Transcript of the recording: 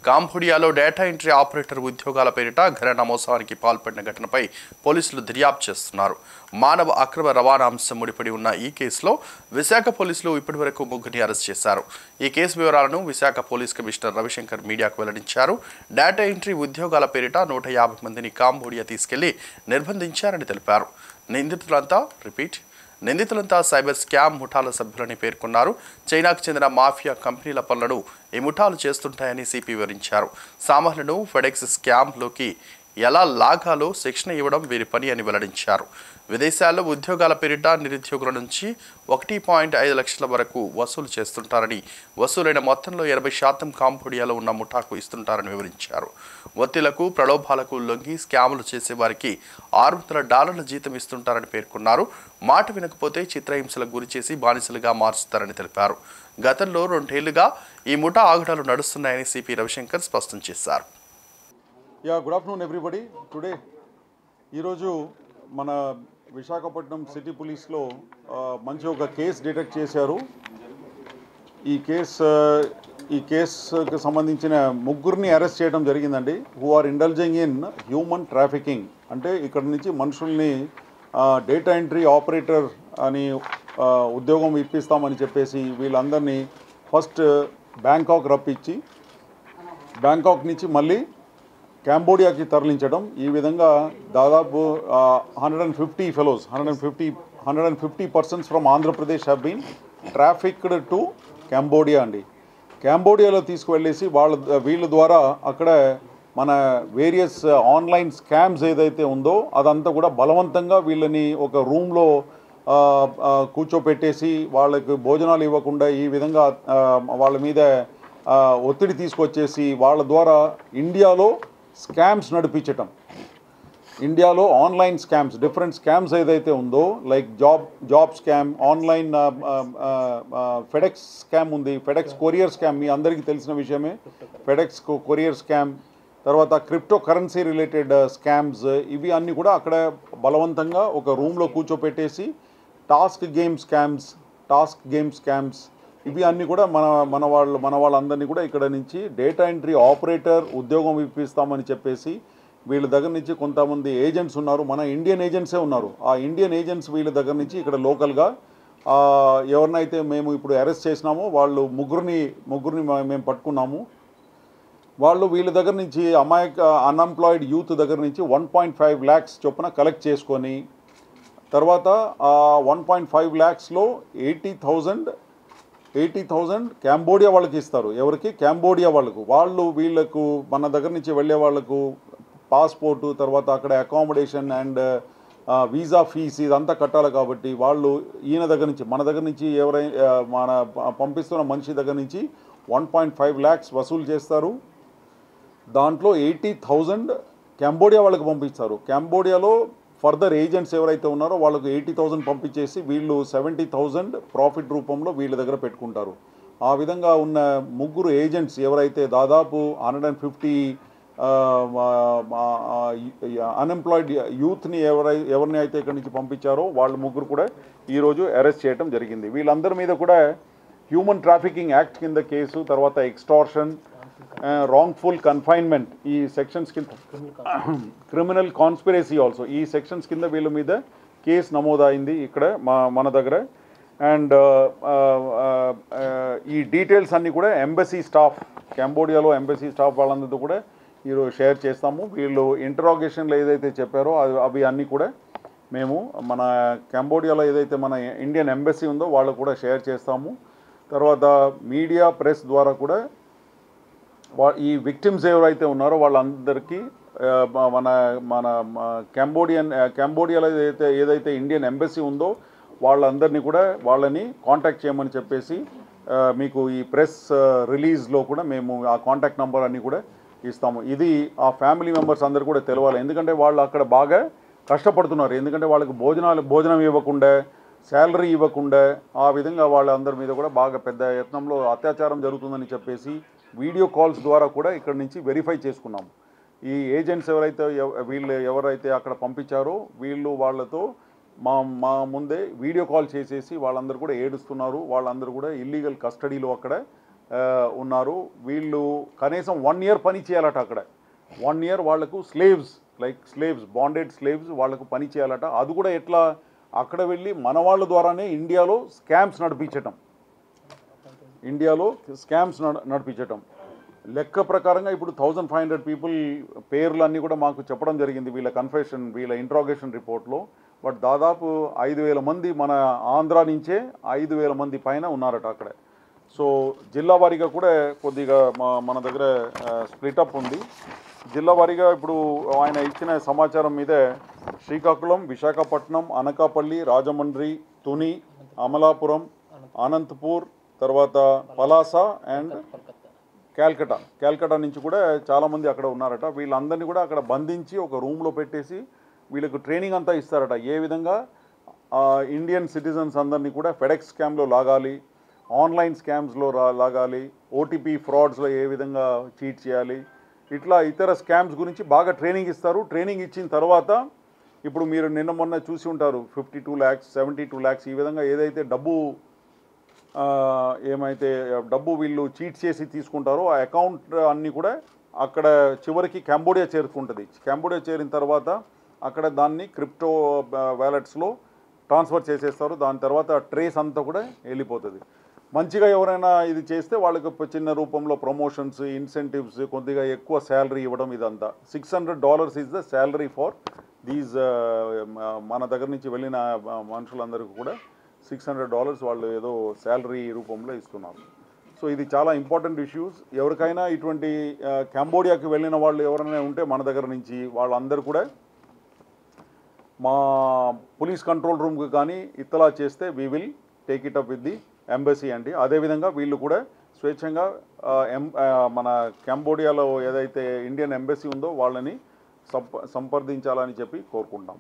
కాంబోడియాలో data entry operator ఉద్యోగాల పేరిట ఘన మోసానికి పాల్పడిన ఘటనపై పోలీసులు దర్యాప్తు చేస్తున్నారు. మానవ అక్రమ రవాణా అంశం ముడిపడి ఉన్న ఈ కేసులో విశాఖ పోలీసులు ఇప్పటివరకు ముగ్గురిని అరెస్ట్ చేశారు. ఈ కేసు వివరాలను విశాఖ పోలీస్ కమిషనర్ రవిశంకర్ మీడియాకు వెల్లడించారు. డేటా ఎంట్రీ ఉద్యోగాల పేరిట 150 మందిని కాంబోడియా తీసుకెళ్లి నిర్బంధించారని తెలిపారు. నిందితులంతా సైబర్ స్కామ్ ముఠాల సభ్యులని పేర్కొన్నారు. చైనాకు చెందిన మాఫియా కంపెనీల పనులను ఈ ముఠాలు చేస్తుంటాయని సిపి వివరించారు. సామాన్యులను ఫెడెక్స్ స్కామ్లోకి ఎలా లాగాలో శిక్షణ ఇవ్వడం వీరి పని అని వెల్లడించారు. విదేశాల్లో ఉద్యోగాల పేరిట నిరుద్యోగుల నుంచి 1.5 లక్షల వరకు వసూలు చేస్తుంటారని, వసూలైన మొత్తంలో 80% కాంబోడియాలో ఉన్న ముఠాకు ఇస్తుంటారని వివరించారు. ఒత్తిళ్లకు ప్రలోభాలకు లొంగి స్కాములు చేసే వారికి $600 జీతం ఇస్తుంటారని పేర్కొన్నారు. మాట వినకపోతే చిత్రహింసలకు గురిచేసి బానిసలుగా మార్చుతారని తెలిపారు. గతంలో 2 ఏళ్లుగా ఈ ముఠా ఆగడాలు నడుస్తున్నాయని సిపి రవిశంకర్ స్పష్టం చేశారు. Good afternoon everybody. టుడే ఈరోజు మన విశాఖపట్నం సిటీ పోలీస్లో మంచి ఒక కేసు డిటెక్ట్ చేశారు. ఈ కేసుకి సంబంధించిన ముగ్గురిని అరెస్ట్ చేయడం జరిగిందండి. Who are indulging in human trafficking. అంటే ఇక్కడ నుంచి మనుషుల్ని డేటా ఎంట్రీ ఆపరేటర్ అని ఉద్యోగం ఇప్పిస్తామని చెప్పేసి వీళ్ళందరినీ ఫస్ట్ బ్యాంకాక్ రప్పించి బ్యాంకాక్ నుంచి మళ్ళీ కాంబోడియాకి తరలించడం. ఈ విధంగా దాదాపు 150 fellows 150 persons from Andhra Pradesh have been trafficked to Cambodia అండి. కాంబోడియాలో తీసుకువెళ్ళేసి వీళ్ళ ద్వారా అక్కడ మన వేరియస్ ఆన్లైన్ స్కామ్స్ ఏదైతే ఉందో అదంతా కూడా బలవంతంగా వీళ్ళని ఒక రూమ్లో కూర్చోపెట్టేసి వాళ్ళకి భోజనాలు ఇవ్వకుండా ఈ విధంగా వాళ్ళ మీద ఒత్తిడి తీసుకొచ్చేసి వాళ్ళ ద్వారా ఇండియాలో స్కామ్స్ నడిపించటం. ఇండియాలో ఆన్లైన్ స్కామ్స్, డిఫరెంట్ స్కామ్స్ ఏదైతే ఉందో like job scam, online FedEx scam ఉంది, ఫెడెక్స్ కొరియర్ స్కామ్ మీ అందరికీ తెలిసిన విషయమే. ఫెడెక్స్ కొరియర్ స్కామ్, తర్వాత క్రిప్టో కరెన్సీ రిలేటెడ్ స్కామ్స్, ఇవి అన్నీ కూడా అక్కడ బలవంతంగా ఒక రూమ్లో కూర్చోపెట్టేసి టాస్క్ గేమ్ స్కామ్స్ ఇవి అన్నీ కూడా మన వాళ్ళందరినీ కూడా ఇక్కడ నుంచి డేటా ఎంట్రీ ఆపరేటర్ ఉద్యోగం ఇప్పిస్తామని చెప్పేసి వీళ్ళ దగ్గర నుంచి కొంతమంది ఏజెంట్స్ ఉన్నారు, మన ఇండియన్ ఏజెంట్సే ఉన్నారు. ఆ ఇండియన్ ఏజెంట్స్ వీళ్ళ దగ్గర నుంచి ఇక్కడ లోకల్గా ఎవరినైతే మేము ఇప్పుడు అరెస్ట్ చేసినామో వాళ్ళు ముగ్గురిని మేము పట్టుకున్నాము. వాళ్ళు వీళ్ళ దగ్గర నుంచి అన్ఎంప్లాయిడ్ యూత్ దగ్గర నుంచి 1.5 lakhs చొప్పున కలెక్ట్ చేసుకొని తర్వాత 1.5 lakhsలో 80,000 కాంబోడియా వాళ్ళకి ఇస్తారు. ఎవరికి? కాంబోడియా వాళ్ళకు. వీళ్ళకు మన దగ్గర నుంచి వెళ్ళే వాళ్ళకు పాస్పోర్టు, తర్వాత అక్కడ అకామిడేషన్ అండ్ వీసా ఫీజు ఇదంతా కట్టాలి. కాబట్టి వాళ్ళు ఈయన దగ్గర నుంచి మన దగ్గర నుంచి మన పంపిస్తున్న మనిషి దగ్గర నుంచి 1.5 lakhs వసూలు చేస్తారు. దాంట్లో 80,000 కాంబోడియా వాళ్ళకి పంపిస్తారు. కాంబోడియాలో ఫర్దర్ ఏజెంట్స్ ఎవరైతే ఉన్నారో వాళ్ళకు 80,000 పంపించేసి వీళ్ళు 70,000 ప్రాఫిట్ రూపంలో వీళ్ళ దగ్గర పెట్టుకుంటారు. ఆ విధంగా ఉన్న ముగ్గురు ఏజెంట్స్ ఎవరైతే దాదాపు 150 అన్ఎంప్లాయిడ్ యూత్ని ఎవరిని అయితే ఇక్కడి నుంచి పంపించారో వాళ్ళు ముగ్గురు కూడా ఈరోజు అరెస్ట్ చేయడం జరిగింది. వీళ్ళందరి మీద కూడా హ్యూమన్ ట్రాఫికింగ్ యాక్ట్ కింద కేసు, తర్వాత ఎక్స్టార్షన్, రాంగ్ఫుల్ కన్ఫైన్మెంట్ ఈ సెక్షన్స్ కింద, క్రిమినల్ కాన్స్పిరసీ ఆల్సో ఈ సెక్షన్స్ కింద వీళ్ళ మీద కేసు నమోదైంది ఇక్కడ మన దగ్గర. అండ్ ఈ డీటెయిల్స్ అన్నీ కూడా ఎంబసీ స్టాఫ్, కాంబోడియాలో ఎంబసీ స్టాఫ్ వాళ్ళందరితో కూడా ఈరోజు షేర్ చేస్తాము. వీళ్ళు ఇంటరాగేషన్లో ఏదైతే చెప్పారో అవి అన్నీ కూడా మేము మన కాంబోడియాలో ఏదైతే మన ఇండియన్ ఎంబసీ ఉందో వాళ్ళకు కూడా షేర్ చేస్తాము. తర్వాత మీడియా, ప్రెస్ ద్వారా కూడా ఈ విక్టిమ్స్ ఎవరైతే ఉన్నారో వాళ్ళందరికీ మన కాంబోడియాలో ఏదైతే ఇండియన్ ఎంబసీ ఉందో వాళ్ళందరినీ కూడా వాళ్ళని కాంటాక్ట్ చేయమని చెప్పేసి మీకు ఈ ప్రెస్ రిలీజ్లో కూడా మేము ఆ కాంటాక్ట్ నెంబర్ అన్నీ కూడా ఇస్తాము. ఇది ఆ ఫ్యామిలీ మెంబర్స్ అందరూ కూడా తెలవాలి. ఎందుకంటే వాళ్ళు అక్కడ బాగా కష్టపడుతున్నారు. ఎందుకంటే వాళ్ళకి భోజనం ఇవ్వకుండా, శాలరీ ఇవ్వకుండా ఆ విధంగా వాళ్ళందరి మీద కూడా బాగా పెద్ద యత్నంలో అత్యాచారం జరుగుతుందని చెప్పేసి వీడియో కాల్స్ ద్వారా కూడా ఇక్కడ నుంచి వెరిఫై చేసుకున్నాము. ఈ ఏజెంట్స్ ఎవరైతే అక్కడ పంపించారో వీళ్ళు వాళ్ళతో మా ముందే వీడియో కాల్ చేసేసి వాళ్ళందరూ కూడా ఏడుస్తున్నారు. వాళ్ళందరూ కూడా ఇల్లీగల్ కస్టడీలో అక్కడ ఉన్నారు. వీళ్ళు కనీసం 1 year పని చేయాలట అక్కడ. 1 year వాళ్లకు స్లేవ్స్ బాండెడ్ స్లేవ్స్ వాళ్లకు పని చేయాలట. అది కూడా ఎట్లా, అక్కడ వెళ్ళి మన వాళ్ళ ద్వారానే ఇండియాలో స్కామ్స్ నడిపించటం. లెక్క ప్రకారంగా ఇప్పుడు 1500 పీపుల్ పేర్లు అన్నీ కూడా మాకు చెప్పడం జరిగింది వీళ్ళ కన్ఫెషన్, వీళ్ళ ఇంట్రాగేషన్ రిపోర్ట్లో. బట్ దాదాపు 5000 మంది మన ఆంధ్ర నుంచే 5000 మంది పైన ఉన్నారట అక్కడ. సో జిల్లా వారీగా కూడా కొద్దిగా మన దగ్గర స్ప్లిటప్ ఉంది. జిల్లా వారీగా ఇప్పుడు ఆయన ఇచ్చిన సమాచారం మీదే శ్రీకాకుళం, విశాఖపట్నం, అనకాపల్లి, రాజమండ్రి, తుని, అమలాపురం, అనంతపూర్, తర్వాత పలాస అండ్ క్యాల్కటా నుంచి కూడా చాలామంది అక్కడ ఉన్నారట. వీళ్ళందరినీ కూడా అక్కడ బంధించి ఒక రూమ్లో పెట్టేసి వీళ్ళకు ట్రైనింగ్ అంతా ఇస్తారట. ఏ విధంగా ఇండియన్ సిటిజన్స్ అందరినీ కూడా ఫెడెక్స్ స్కామ్లో లాగాలి, ఆన్లైన్ స్కామ్స్లో లాగాలి, ఓటీపీ ఫ్రాడ్స్లో ఏ విధంగా చీట్ చేయాలి, ఇట్లా ఇతర స్కామ్స్ గురించి బాగా ట్రైనింగ్ ఇస్తారు. ట్రైనింగ్ ఇచ్చిన తర్వాత ఇప్పుడు మీరు నిన్న మొన్న చూసి ఉంటారు 52 lakhs, 72 lakhs ఈ విధంగా ఏదైతే డబ్బు వీళ్ళు చీట్ చేసి తీసుకుంటారో ఆ అకౌంట్ అన్నీ కూడా అక్కడ చివరికి కంబోడియా చేరుకుంటుంది. కంబోడియా చేరిన తర్వాత అక్కడ దాన్ని క్రిప్టో వ్యాలెట్స్లో ట్రాన్స్ఫర్ చేసేస్తారు. దాని తర్వాత ట్రేస్ అంతా కూడా వెళ్ళిపోతుంది. మంచిగా ఎవరైనా ఇది చేస్తే వాళ్ళకి చిన్న రూపంలో ప్రమోషన్స్, ఇన్సెంటివ్స్, కొద్దిగా ఎక్కువ శాలరీ ఇవ్వడం, ఇదంతా. $600 is the salary for these. మన దగ్గర నుంచి వెళ్ళిన మనుషులందరికీ కూడా $600 వాళ్ళు ఏదో శాలరీ రూపంలో ఇస్తున్నారు. సో ఇది చాలా ఇంపార్టెంట్ ఇష్యూస్. ఎవరికైనా ఇటువంటి కంబోడియాకి వెళ్ళిన వాళ్ళు ఎవరైనా ఉంటే మన దగ్గర నుంచి వాళ్ళందరూ కూడా మా పోలీస్ కంట్రోల్ రూమ్కి కానీ ఇత్తలా చేస్తే we will take it up with the embassy అండి. అదేవిధంగా వీళ్ళు కూడా స్వేచ్ఛంగా మన కంబోడియాలో ఏదైతే ఇండియన్ ఎంబసీ ఉందో వాళ్ళని సంప్రదించాలని చెప్పి కోరుకుంటాం.